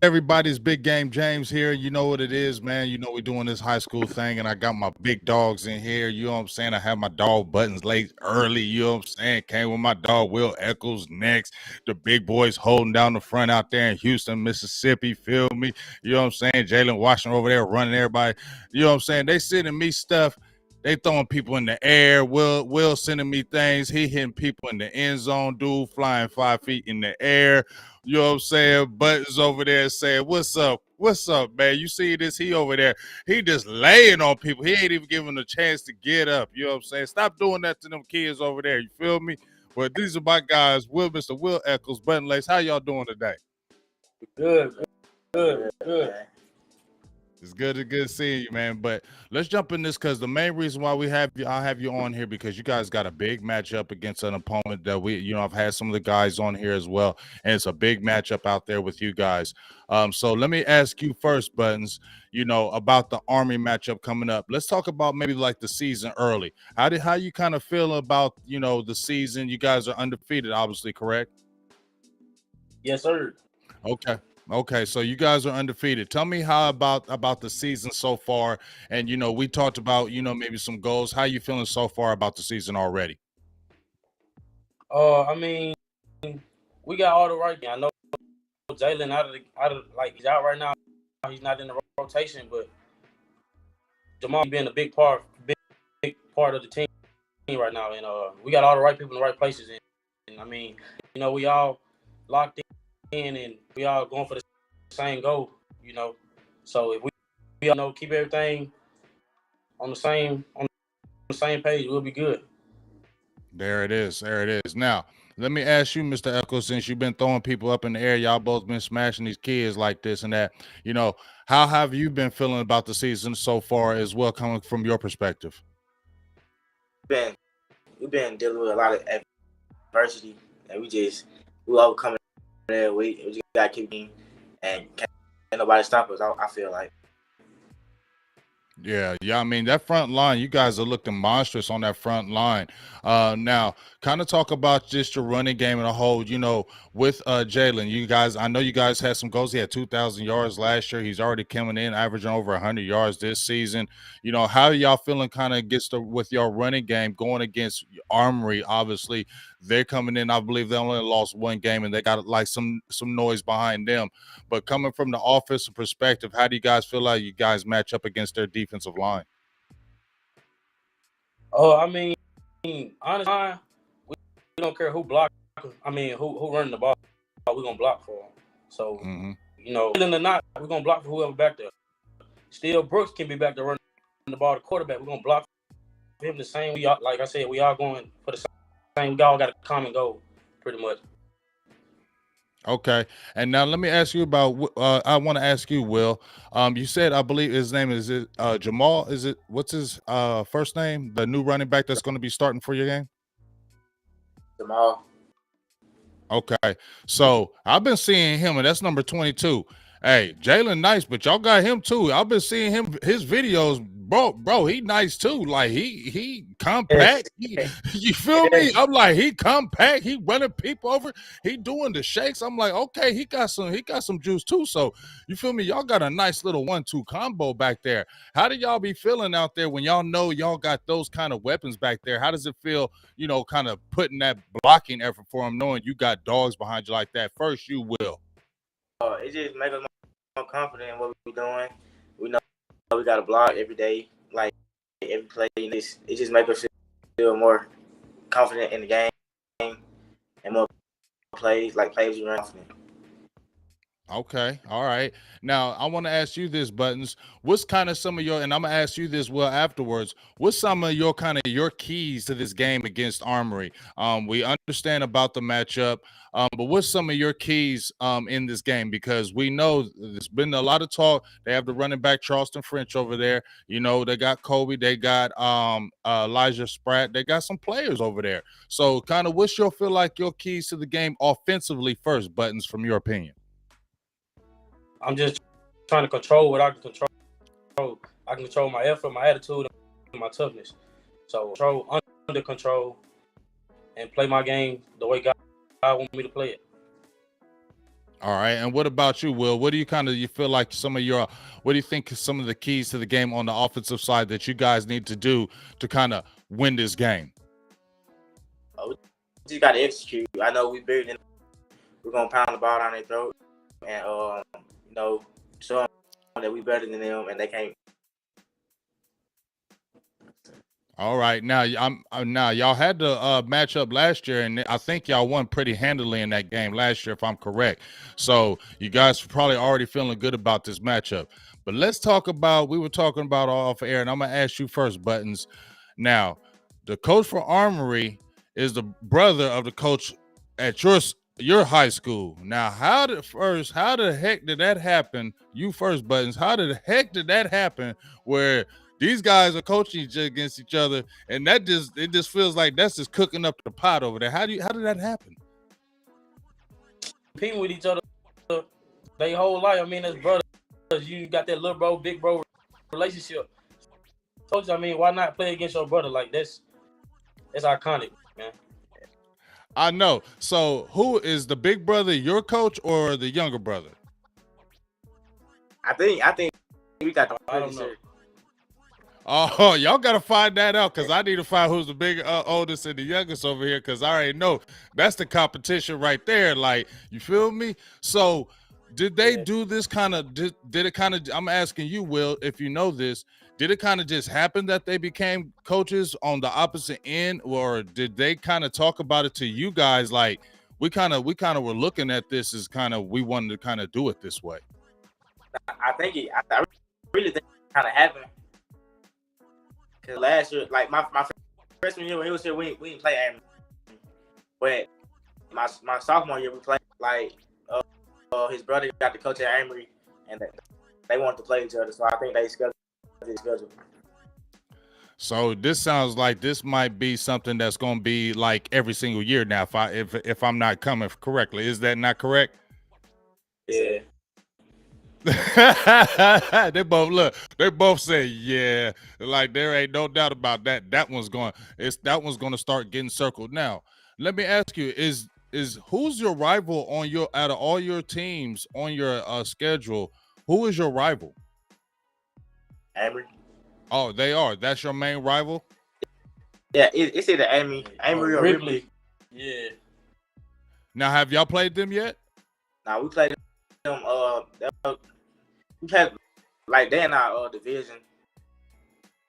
Everybody's big game James here. You know what it is, man. You know we're doing this high school thing, and I got my big dogs in here. You know what I'm saying? I have my dog Buttons late early. You know what I'm saying? Came with my dog Will Echoles next. The big boys holding down the front out there in Houston, Mississippi. Feel me? You know what I'm saying? Jalen Washington over there running everybody. You know what I'm saying? They sending me stuff. They throwing people in the air. Will sending me things. He hitting people in the end zone. Dude flying 5 feet in the air. You know what I'm saying? Buttons over there saying, "What's up? What's up, man? You see this? He over there. He just laying on people. He ain't even giving them a chance to get up. You know what I'm saying? Stop doing that to them kids over there. You feel me? But these are my guys, Mr. Will Echoles, Button Lace. How y'all doing today? Good, good. It's good seeing you, man. But let's jump in this because the main reason why I have you on here because you guys got a big matchup against an opponent that I've had some of the guys on here as well, and it's a big matchup out there with you guys. So let me ask you first, Buttons. About the Army matchup coming up. Let's talk about maybe like the season early. How you kind of feel about the season? You guys are undefeated, obviously, correct? Yes, sir. Okay. Okay, so you guys are undefeated. Tell me how about the season so far. And we talked about, maybe some goals. How you feeling so far about the season already? I mean, we got all the right. I know Jalen he's out right now. He's not in the rotation, but Jamal being a big part of the team right now, and we got all the right people in the right places. And I mean, we all locked in, and we all going for the same goal. So if we all keep everything on the same page, we'll be good. There it is. There it is. Now, let me ask you, Mr. Echo, since you've been throwing people up in the air, y'all both been smashing these kids like this and that. How have you been feeling about the season so far as well, coming from your perspective? Been we've been dealing with a lot of adversity, and we all coming there. We just gotta keep going, and can't nobody stop us. I feel like. Yeah. I mean, that front line, you guys are looking monstrous on that front line. Now, kind of talk about just your running game in a whole. With Jalen, I know you guys had some goals. He had 2,000 yards last year. He's already coming in, averaging over 100 yards this season. How y'all feeling? Kind of gets with your running game going against Armory. Obviously, they're coming in. I believe they only lost one game, and they got like some noise behind them. But coming from the offensive perspective, how do you guys feel like you guys match up against their defensive line? Oh, I mean, honestly, we don't care who block. I mean, who running the ball, we're gonna block for them. So, willing or not, we're gonna block for whoever back there. Still, Brooks can be back there running the ball. The quarterback, we're gonna block for him the same. Like I said, we all going for the same. We all got a common goal, pretty much. Okay, and now let me ask you about. I want to ask you, Will. You said I believe his name is it Jamal? Is it what's his first name? The new running back that's going to be starting for your game. Jamal. Okay, so I've been seeing him, and that's number 22. Hey, Jalen nice, but y'all got him too. I've been seeing his videos, bro. He nice too. Like he compact. You feel me? I'm like he compact. He running people over. He doing the shakes. I'm like, okay, he got some juice too. So you feel me? Y'all got a nice little 1-2 combo back there. How do y'all be feeling out there when y'all know y'all got those kind of weapons back there? How does it feel? Kind of putting that blocking effort for him, knowing you got dogs behind you like that. First, you will. It just makes us more confident in what we're doing. We know we got to block every day, like every play. It just makes us feel more confident in the game and more plays we run confident. Okay. All right. Now I want to ask you this, Buttons. What's kind of some of your, and I'm gonna ask you this well afterwards. What's some of your keys to this game against Armory? We understand about the matchup, but what's some of your keys in this game? Because we know there's been a lot of talk. They have the running back Charleston French over there. They got Kobe, they got Elijah Spratt, they got some players over there. So kind of what's your feel like your keys to the game offensively first, Buttons, from your opinion? I'm just trying to control what I can control. I can control my effort, my attitude, and my toughness. So control under control and play my game the way God want me to play it. All right. And what about you, Will? What do you feel like what do you think some of the keys to the game on the offensive side that you guys need to do to kind of win this game? We just got to execute. I know we bigger than we're gonna pound the ball down their throat and show them that we better than them and they can't. All right, now now y'all had the matchup last year, and I think y'all won pretty handily in that game last year, if I'm correct. So you guys are probably already feeling good about this matchup. But let's talk about we were talking about off air, and I'm gonna ask you first, Buttons. Now, the coach for Armory is the brother of the coach at your high school. Now, how the heck did that happen? You first, Buttons. How the heck did that happen? Where these guys are coaching against each other, and it just feels like that's just cooking up the pot over there. How did that happen? Competing with each other their whole life. I mean, as brothers, you got that little bro, big bro relationship. Told you, I mean, why not play against your brother? Like that's iconic, man. I know. So, who is the big brother? Your coach or the younger brother? I think we got. I don't know. Oh, y'all got to find that out because I need to find who's the big oldest and the youngest over here because I already know that's the competition right there. Like, you feel me? So, did they do this kind of? Did it kind of? I'm asking you, Will, if you know this. Did it kind of just happen that they became coaches on the opposite end, or did they kind of talk about it to you guys? Like, we kind of were looking at this as kind of we wanted to kind of do it this way. I really think it kind of happened. Cause last year, like my freshman year when he was here, we didn't play Amory. But my sophomore year we played. Like his brother got the coach at Amory, and they wanted to play each other. So I think they scheduled his schedule. So this sounds like this might be something that's going to be like every single year now. If I'm not coming correctly, is that not correct? Yeah. They both say yeah, like there ain't no doubt about that. That one's going to start getting circled. Now let me ask you, is who's your rival out of all your teams on your schedule, who is your rival? Amory. Oh, they are. That's your main rival? Yeah, it's either Amory or Ripley. Yeah. Now, have y'all played them yet? Nah, we played them. We played like they in our division.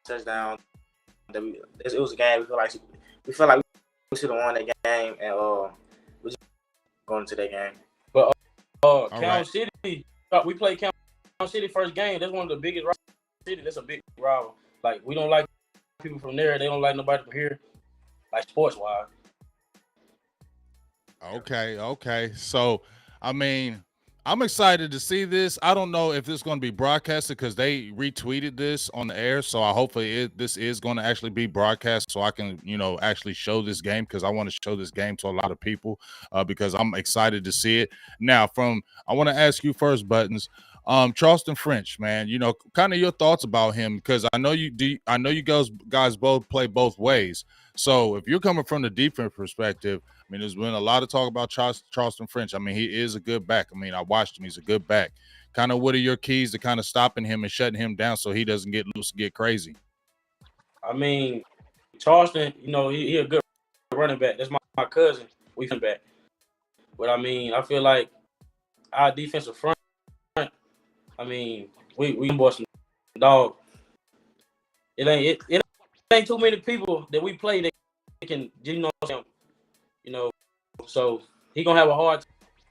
Touchdown. It was a game. We feel like we should have won that game, and we just going into that game. But Count City, we played Count City first game. That's one of the biggest rivals. City. That's a big rival. Like we don't like people from there. They don't like nobody from here. Like sports wise. Okay. So, I mean, I'm excited to see this. I don't know if this is going to be broadcasted because they retweeted this on the air. So hopefully this is going to actually be broadcast so I can, actually show this game because I want to show this game to a lot of people because I'm excited to see it. Now, I want to ask you first, Buttons. Charleston French, man, kind of your thoughts about him because I know you guys both play both ways. So if you're coming from the defense perspective, I mean, there's been a lot of talk about Charleston French. I mean, he is a good back. I mean, I watched him. He's a good back. Kind of what are your keys to kind of stopping him and shutting him down so he doesn't get loose and get crazy? I mean, Charleston, he a good running back. That's my cousin. We run back. But, I mean, I feel like our defensive front, I mean, we bought some dog. It ain't too many people that we play that can, so he gonna have a hard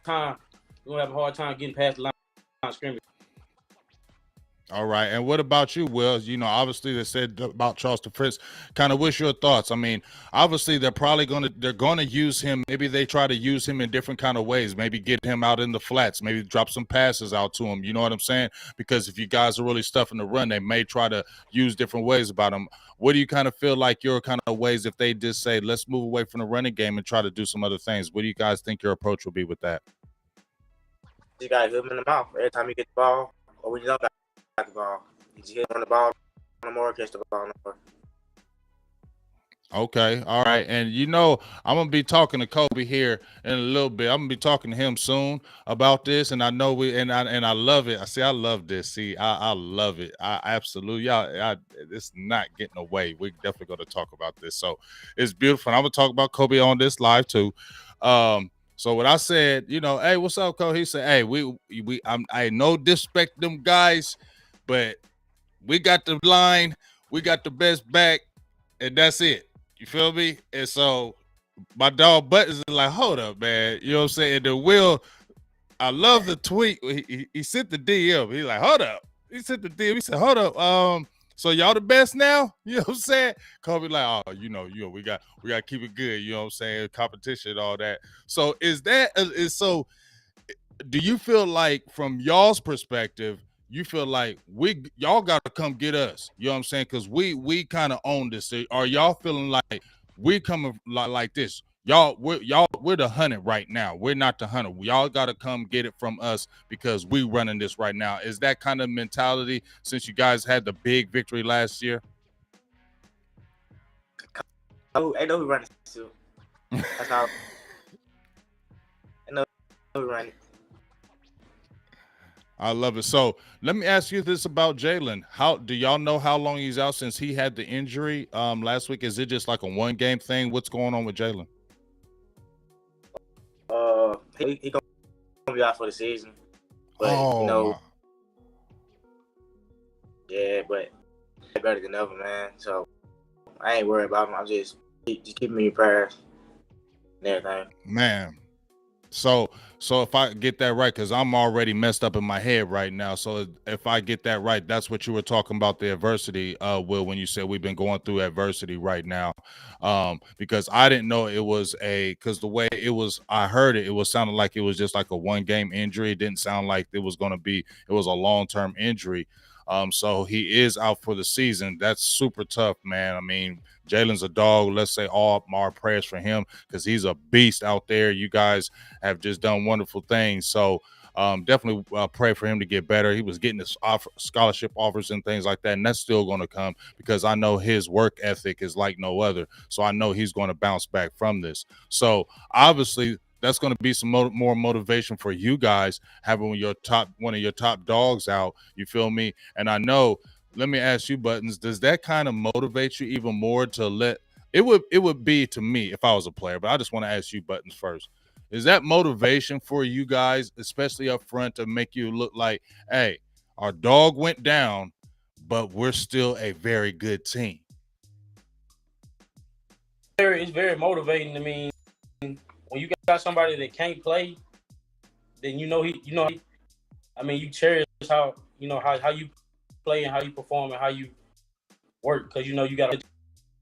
time. He gonna have a hard time getting past the line of scrimmage. All right. And what about you, Will? Obviously they said about Charleston Fritz. Kind of what's your thoughts? I mean, obviously they're gonna use him. Maybe they try to use him in different kind of ways. Maybe get him out in the flats. Maybe drop some passes out to him. You know what I'm saying? Because if you guys are really stuffing the run, they may try to use different ways about him. What do you kind of feel like your kind of ways if they just say, let's move away from the running game and try to do some other things? What do you guys think your approach will be with that? You got to hit him in the mouth every time you get the ball, or when you don't got the ball. You just hit on the ball no more, catch the ball no more. Okay, all right, and I'm gonna be talking to Kobe here in a little bit. I'm gonna be talking to him soon about this, and I know I love it. I love this. See, I love it. I absolutely, it's not getting away. We're definitely gonna talk about this. So it's beautiful. And I'm gonna talk about Kobe on this live too. So what I said, hey, what's up, Kobe? He said, hey, I no disrespect them guys, but we got the line, we got the best back, and that's it. You feel me? And so my dog Buttons is like, hold up, man. You know what I'm saying? And the Will, I love the tweet. He sent the DM. He's like, hold up. He sent the DM. He said, hold up. So y'all the best now? You know what I'm saying? Kobe like, oh, we got to keep it good. You know what I'm saying? Competition, all that. So do you feel like from y'all's perspective, you feel like y'all gotta come get us? You know what I'm saying? Because we kind of own this. Are y'all feeling like we coming like this? We're the hunted right now. We're not the hunter. Y'all gotta come get it from us because we running this right now. Is that kind of mentality since you guys had the big victory last year? Oh, I know who running too. That's how I know who running. I love it. So let me ask you this about Jalen. How do y'all know how long he's out since he had the injury last week? Is it just like a 1-game thing? What's going on with Jalen? He gonna be out for the season. But my. Yeah, but better than ever, man. So I ain't worried about him. I'm just keep me in prayers and everything. Man. So if I get that right, because I'm already messed up in my head right now. So if I get that right, that's what you were talking about, the adversity, Will, when you said we've been going through adversity right now. Because I didn't know it was because the way it was, I heard it was sounding like it was just like a 1-game injury. It didn't sound like it was a long-term injury. So he is out for the season. That's super tough, man. I mean, Jalen's a dog. Let's say all our prayers for him because he's a beast out there. You guys have just done wonderful things. So definitely pray for him to get better. He was getting his scholarship offers and things like that, and that's still going to come because I know his work ethic is like no other. So I know he's going to bounce back from this. So obviously that's going to be some more motivation for you guys having one of your top dogs out. You feel me? And I know. Let me ask you, Buttons. Does that kind of motivate you even more to let it would be to me if I was a player, but I just want to ask you, Buttons, first. Is that motivation for you guys, especially up front, to make you look like, hey, our dog went down, but we're still a very good team? It's very motivating. I mean, when you got somebody that can't play, then I mean, you cherish how how you play and how you perform and how you work because you got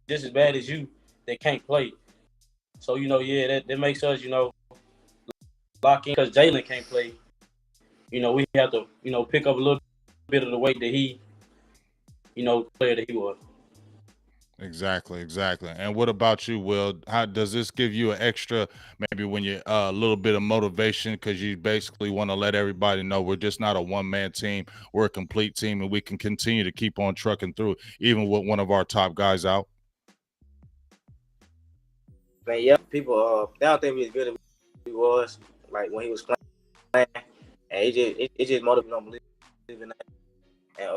just as bad as you that can't play. So yeah, that makes us lock in because Jalen can't play. We have to pick up a little bit of the weight that he player that he was. Exactly. And what about you, Will? How does this give you an extra, maybe when you're a little bit of motivation because you basically want to let everybody know we're just not a one-man team, we're a complete team, and we can continue to keep on trucking through, even with one of our top guys out? Man, yeah, people they don't think we as good as he was like when he was playing, and it just motivates them to believe in that. And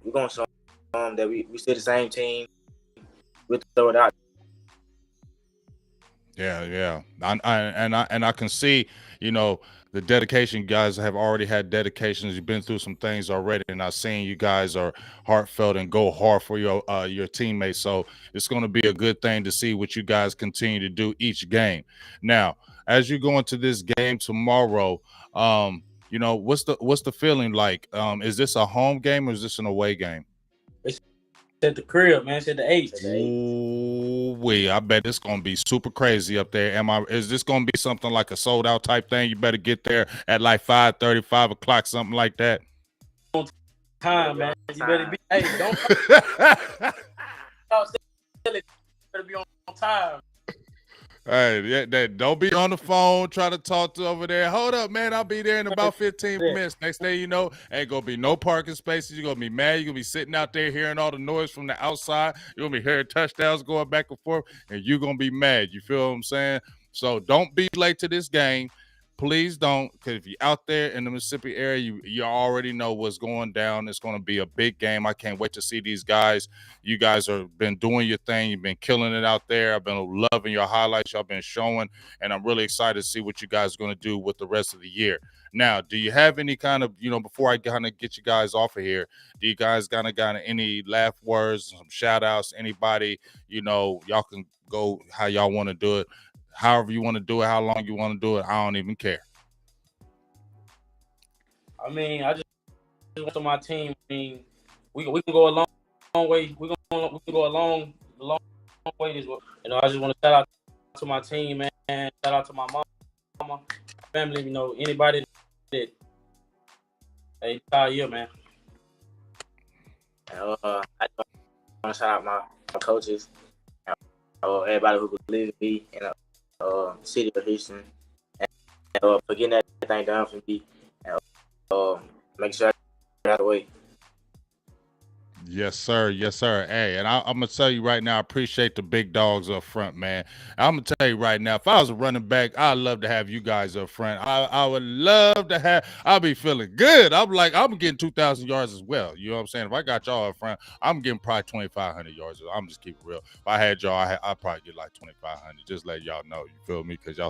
we're gonna show them that we still the same team. We'll throw it out. Yeah. I can see, the dedication. You guys have already had dedications. You've been through some things already, and I've seen you guys are heartfelt and go hard for your teammates. So it's going to be a good thing to see what you guys continue to do each game. Now, as you go into this game tomorrow, what's the feeling like? Is this a home game or is this an away game? It's at the crib, man. It's at the 8. Ooh, I bet it's gonna be super crazy up there. Is this gonna be something like a sold out type thing? You better get there at like 5:30, 5 o'clock, something like that. Time, man. You better be. Hey, don't better be on time. Hey, don't be on the phone trying to talk to over there. Hold up, man. I'll be there in about 15 Yeah. minutes. Next thing you know, ain't gonna be no parking spaces. You're gonna be mad. You're gonna be sitting out there hearing all the noise from the outside. You're gonna be hearing touchdowns going back and forth, and you're gonna be mad. You feel what I'm saying? So don't be late to this game. Please don't, because if you're out there in the Mississippi area, you already know what's going down. It's going to be a big game. I can't wait to see these guys. You guys have been doing your thing. You've been killing it out there. I've been loving your highlights y'all been showing, and I'm really excited to see what you guys are going to do with the rest of the year. Now, do you have any kind of, before I kind of get you guys off of here, do you guys kind of got any laugh words, some shout outs, anybody, y'all can go how y'all want to do it. However you want to do it, how long you want to do it, I don't even care. I mean, I just want to my team. I mean, we can go a long way. We can go a long way this way. I just want to shout out to my team, man. Shout out to my mama, family. Anybody that entire year, man. I just want to shout out my coaches, everybody who believes in me in the city of Houston, and for getting everything done for me, and make sure I get out of the way. Yes, sir. Yes, sir. Hey, and I'm gonna tell you right now, I appreciate the big dogs up front, man. I'm gonna tell you right now, if I was a running back, I'd love to have you guys up front. I would love to have. I'll be feeling good. I'm getting 2,000 yards as well. You know what I'm saying? If I got y'all up front, I'm getting probably 2,500 yards. I'm just keeping it real. If I had y'all, I'd probably get like 2,500. Just let y'all know. You feel me? Because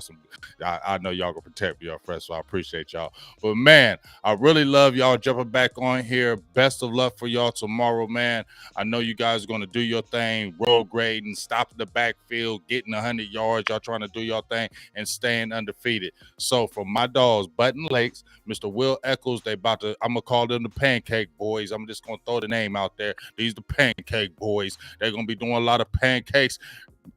I know y'all gonna protect me up front, so I appreciate y'all. But man, I really love y'all jumping back on here. Best of luck for y'all tomorrow, man. I know you guys are going to do your thing, road grading, stopping the backfield, getting 100 yards. Y'all trying to do your thing and staying undefeated. So for my dogs, Button Lakes, Mr. Will Echoles, I'm going to call them the Pancake Boys. I'm just going to throw the name out there. These the Pancake Boys. They're going to be doing a lot of pancakes,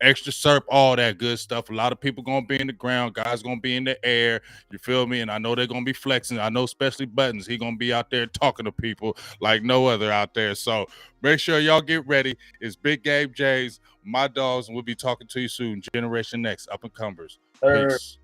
extra syrup, all that good stuff. A lot of people gonna be in the ground, guys gonna be in the air. You feel me? And I know they're gonna be flexing. I know, especially Buttons, he gonna be out there talking to people like no other out there. So make sure y'all get ready. It's Big Game J's, my dogs, and we'll be talking to you soon. Generation Next, up and comers. Peace.